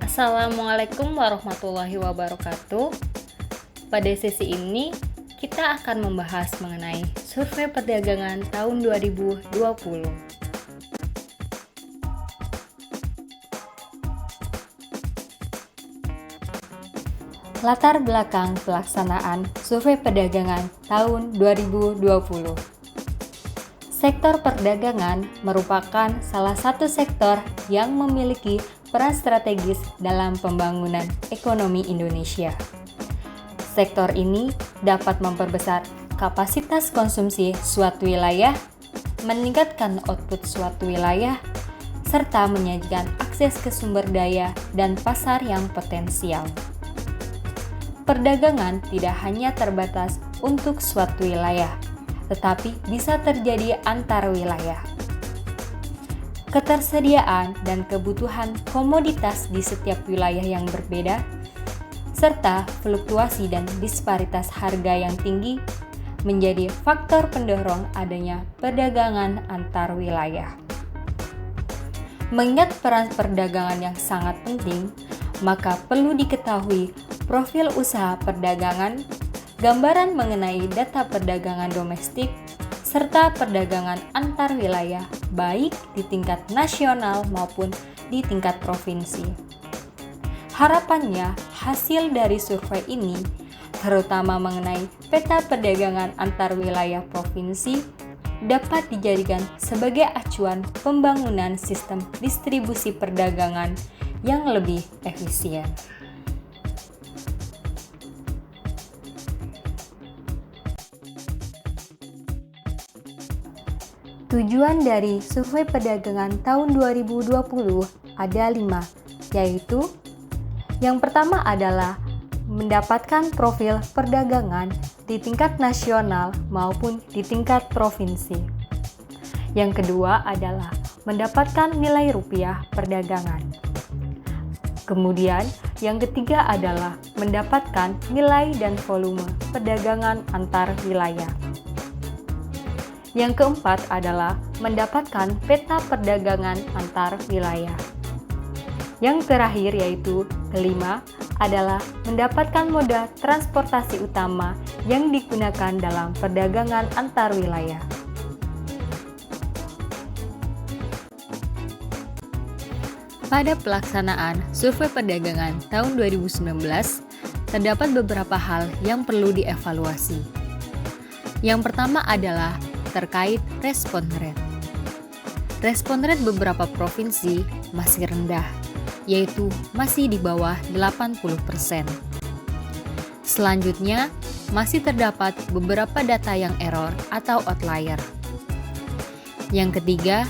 Assalamualaikum warahmatullahi wabarakatuh. Pada sesi ini, kita akan membahas mengenai survei perdagangan tahun 2020. Latar belakang pelaksanaan survei perdagangan tahun 2020. Sektor perdagangan merupakan salah satu sektor yang memiliki peran strategis dalam pembangunan ekonomi Indonesia. Sektor ini dapat memperbesar kapasitas konsumsi suatu wilayah, meningkatkan output suatu wilayah, serta menyajikan akses ke sumber daya dan pasar yang potensial. Perdagangan tidak hanya terbatas untuk suatu wilayah, tetapi bisa terjadi antar wilayah. Ketersediaan dan kebutuhan komoditas di setiap wilayah yang berbeda, serta fluktuasi dan disparitas harga yang tinggi menjadi faktor pendorong adanya perdagangan antar wilayah. Mengingat peran perdagangan yang sangat penting, maka perlu diketahui profil usaha perdagangan, gambaran mengenai data perdagangan domestik, serta perdagangan antar wilayah baik di tingkat nasional maupun di tingkat provinsi. Harapannya, hasil dari survei ini, terutama mengenai peta perdagangan antar wilayah provinsi, dapat dijadikan sebagai acuan pembangunan sistem distribusi perdagangan yang lebih efisien. Tujuan dari survei perdagangan tahun 2020 ada 5, yaitu yang pertama adalah mendapatkan profil perdagangan di tingkat nasional maupun di tingkat provinsi. Yang kedua adalah mendapatkan nilai rupiah perdagangan. Kemudian, yang ketiga adalah mendapatkan nilai dan volume perdagangan antar wilayah. Yang keempat adalah mendapatkan peta perdagangan antar wilayah. Yang terakhir yaitu kelima adalah mendapatkan moda transportasi utama yang digunakan dalam perdagangan antar wilayah. Pada pelaksanaan survei perdagangan tahun 2019, terdapat beberapa hal yang perlu dievaluasi. Yang pertama adalah terkait respon rate. Respon rate beberapa provinsi masih rendah, yaitu masih di bawah 80%. Selanjutnya, masih terdapat beberapa data yang error atau outlier. Yang ketiga,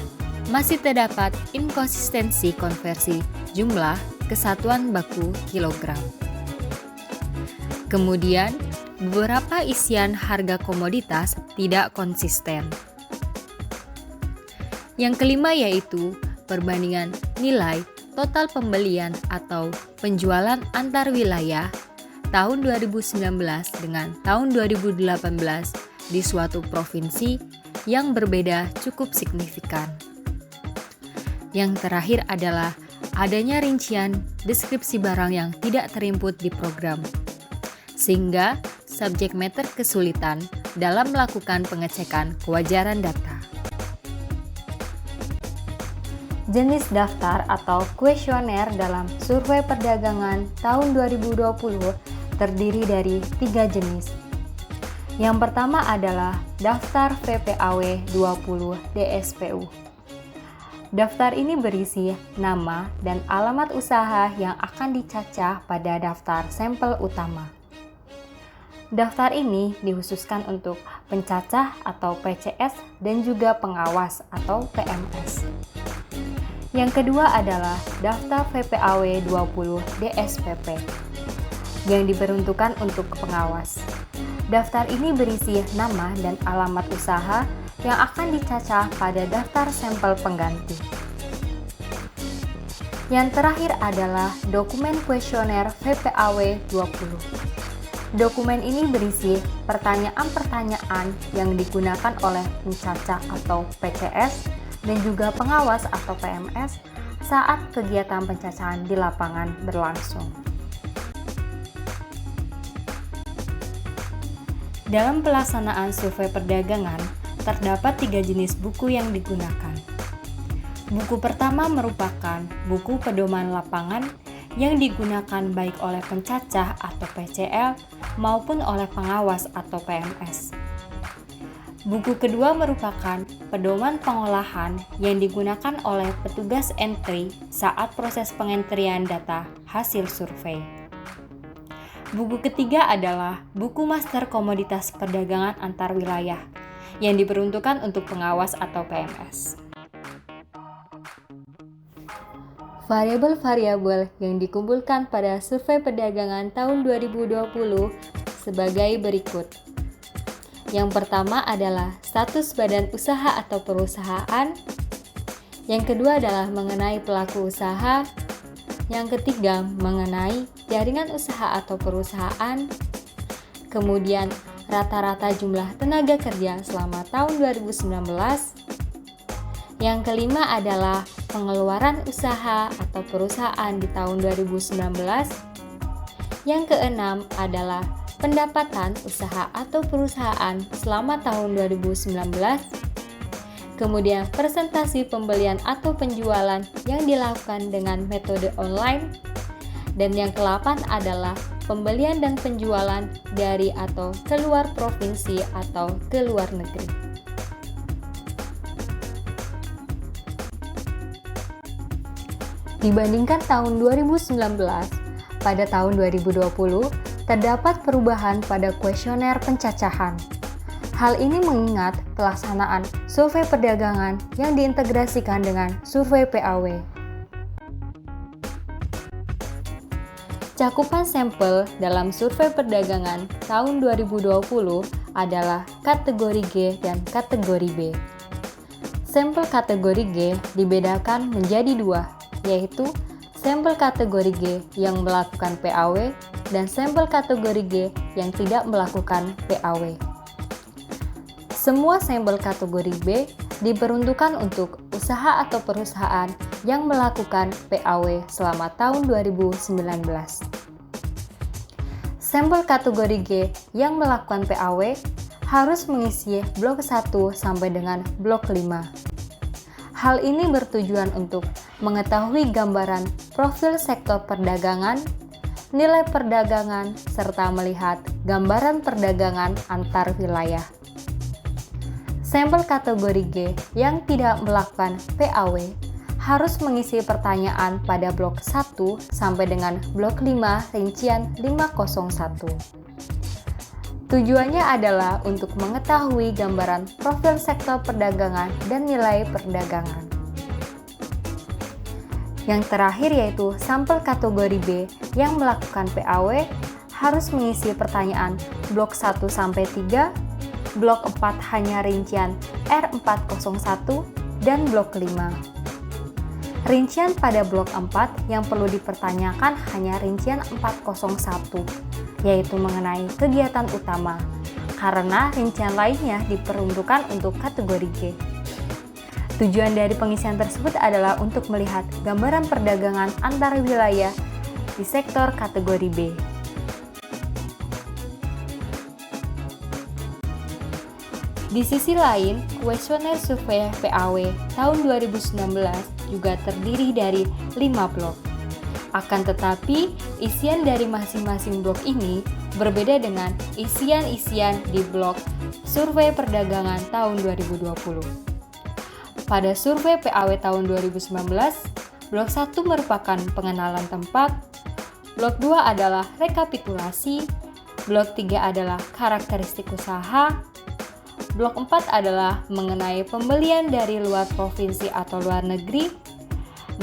masih terdapat inkonsistensi konversi jumlah kesatuan baku kilogram. Kemudian, beberapa isian harga komoditas tidak konsisten. Yang kelima yaitu perbandingan nilai total pembelian atau penjualan antar wilayah tahun 2019 dengan tahun 2018 di suatu provinsi yang berbeda cukup signifikan. Yang terakhir adalah adanya rincian deskripsi barang yang tidak terinput di program, sehingga subject matter kesulitan dalam melakukan pengecekan kewajaran data. Jenis daftar atau kuesioner dalam survei perdagangan tahun 2020 terdiri dari 3 jenis. Yang pertama adalah daftar VPAW 20 DSPU. Daftar ini berisi nama dan alamat usaha yang akan dicacah pada daftar sampel utama. Daftar ini dikhususkan untuk pencacah atau PCS dan juga pengawas atau PMS. Yang kedua adalah daftar VPAW 20 DSPP yang diperuntukkan untuk pengawas. Daftar ini berisi nama dan alamat usaha yang akan dicacah pada daftar sampel pengganti. Yang terakhir adalah dokumen kuesioner VPAW 20. Dokumen ini berisi pertanyaan-pertanyaan yang digunakan oleh pencacah atau PCS dan juga pengawas atau PMS saat kegiatan pencacahan di lapangan berlangsung. Dalam pelaksanaan survei perdagangan, terdapat 3 jenis buku yang digunakan. Buku pertama merupakan buku pedoman lapangan yang digunakan baik oleh pencacah atau PCL maupun oleh pengawas atau PMS. Buku kedua merupakan pedoman pengolahan yang digunakan oleh petugas entry saat proses pengentrian data hasil survei. Buku ketiga adalah buku master komoditas perdagangan antar wilayah yang diperuntukkan untuk pengawas atau PMS. Variabel-variabel yang dikumpulkan pada survei perdagangan tahun 2020 sebagai berikut. Yang pertama adalah status badan usaha atau perusahaan. Yang kedua adalah mengenai pelaku usaha. Yang ketiga mengenai jaringan usaha atau perusahaan. Kemudian rata-rata jumlah tenaga kerja selama tahun 2019. Yang kelima adalah pengeluaran usaha atau perusahaan di tahun 2019. Yang keenam adalah pendapatan usaha atau perusahaan selama tahun 2019. Kemudian presentasi pembelian atau penjualan yang dilakukan dengan metode online. Dan yang ke-8 adalah pembelian dan penjualan dari atau keluar provinsi atau ke luar negeri. Dibandingkan tahun 2019, pada tahun 2020 terdapat perubahan pada kuesioner pencacahan. Hal ini mengingat pelaksanaan survei perdagangan yang diintegrasikan dengan survei PAW. Cakupan sampel dalam survei perdagangan tahun 2020 adalah kategori G dan kategori B. Sampel kategori G dibedakan menjadi 2, yaitu sampel kategori G yang melakukan PAW dan sampel kategori G yang tidak melakukan PAW. Semua sampel kategori B diperuntukkan untuk usaha atau perusahaan yang melakukan PAW selama tahun 2019. Sampel kategori G yang melakukan PAW harus mengisi blok 1 sampai dengan blok 5. Hal ini bertujuan untuk mengetahui gambaran profil sektor perdagangan, nilai perdagangan, serta melihat gambaran perdagangan antar wilayah. Sampel kategori G yang tidak melakukan PAW harus mengisi pertanyaan pada blok 1 sampai dengan blok 5 rincian 501. Tujuannya adalah untuk mengetahui gambaran profil sektor perdagangan dan nilai perdagangan. Yang terakhir yaitu sampel kategori B yang melakukan PAW harus mengisi pertanyaan blok 1 sampai 3, blok 4 hanya rincian R401 dan blok 5. Rincian pada blok 4 yang perlu dipertanyakan hanya rincian 401, yaitu mengenai kegiatan utama, karena rincian lainnya diperuntukkan untuk kategori G. Tujuan dari pengisian tersebut adalah untuk melihat gambaran perdagangan antar wilayah di sektor kategori B. Di sisi lain, kuesioner survei PAW tahun 2019 juga terdiri dari 5 blok. Akan tetapi, isian dari masing-masing blok ini berbeda dengan isian-isian di blok survei perdagangan tahun 2020. Pada survei PAW tahun 2019, blok 1 merupakan pengenalan tempat, blok 2 adalah rekapitulasi, blok 3 adalah karakteristik usaha, blok 4 adalah mengenai pembelian dari luar provinsi atau luar negeri,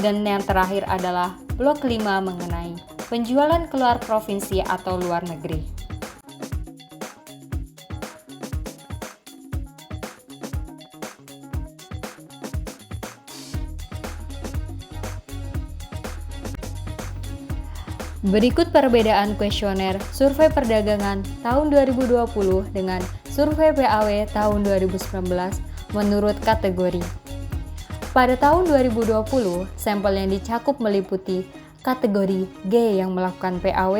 dan yang terakhir adalah blok 5 mengenai penjualan keluar provinsi atau luar negeri. Berikut perbedaan kuesioner survei perdagangan tahun 2020 dengan survei PAW tahun 2019 menurut kategori. Pada tahun 2020, sampel yang dicakup meliputi kategori G yang melakukan PAW,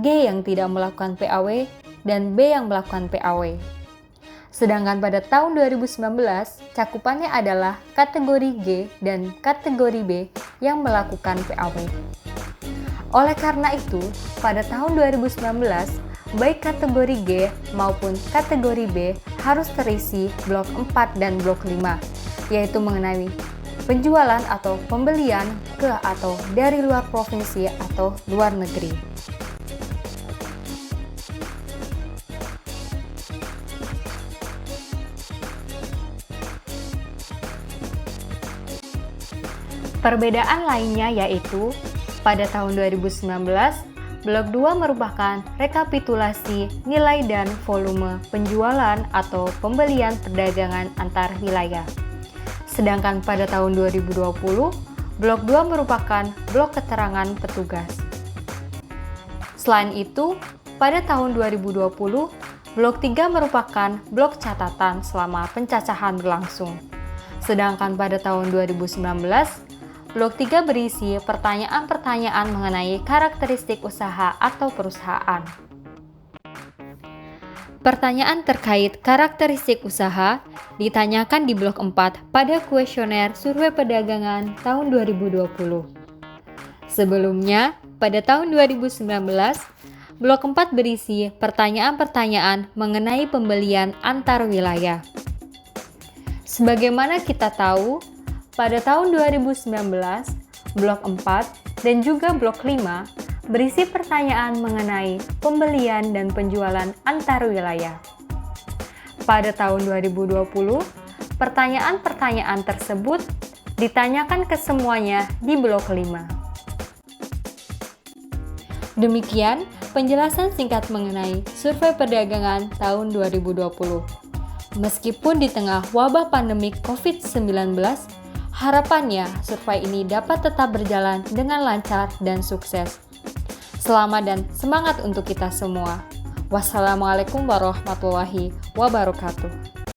G yang tidak melakukan PAW, dan B yang melakukan PAW. Sedangkan pada tahun 2019, cakupannya adalah kategori G dan kategori B yang melakukan PAW. Oleh karena itu, pada tahun 2019, baik kategori G maupun kategori B harus terisi blok 4 dan blok 5, yaitu mengenai penjualan atau pembelian ke atau dari luar provinsi atau luar negeri. Perbedaan lainnya yaitu, pada tahun 2019, Blok 2 merupakan rekapitulasi nilai dan volume penjualan atau pembelian perdagangan antar wilayah. Sedangkan pada tahun 2020, Blok 2 merupakan blok keterangan petugas. Selain itu, pada tahun 2020, Blok 3 merupakan blok catatan selama pencacahan berlangsung. Sedangkan pada tahun 2019, Blok 3 berisi pertanyaan-pertanyaan mengenai karakteristik usaha atau perusahaan. Pertanyaan terkait karakteristik usaha ditanyakan di Blok 4 pada kuesioner survei perdagangan tahun 2020. Sebelumnya, pada tahun 2019, Blok 4 berisi pertanyaan-pertanyaan mengenai pembelian antar wilayah. Sebagaimana kita tahu, pada tahun 2019, Blok 4 dan juga Blok 5 berisi pertanyaan mengenai pembelian dan penjualan antar wilayah. Pada tahun 2020, pertanyaan-pertanyaan tersebut ditanyakan ke semuanya di Blok 5. Demikian penjelasan singkat mengenai survei perdagangan tahun 2020. Meskipun di tengah wabah pandemi COVID-19, harapannya, survei ini dapat tetap berjalan dengan lancar dan sukses. Selamat dan semangat untuk kita semua. Wassalamualaikum warahmatullahi wabarakatuh.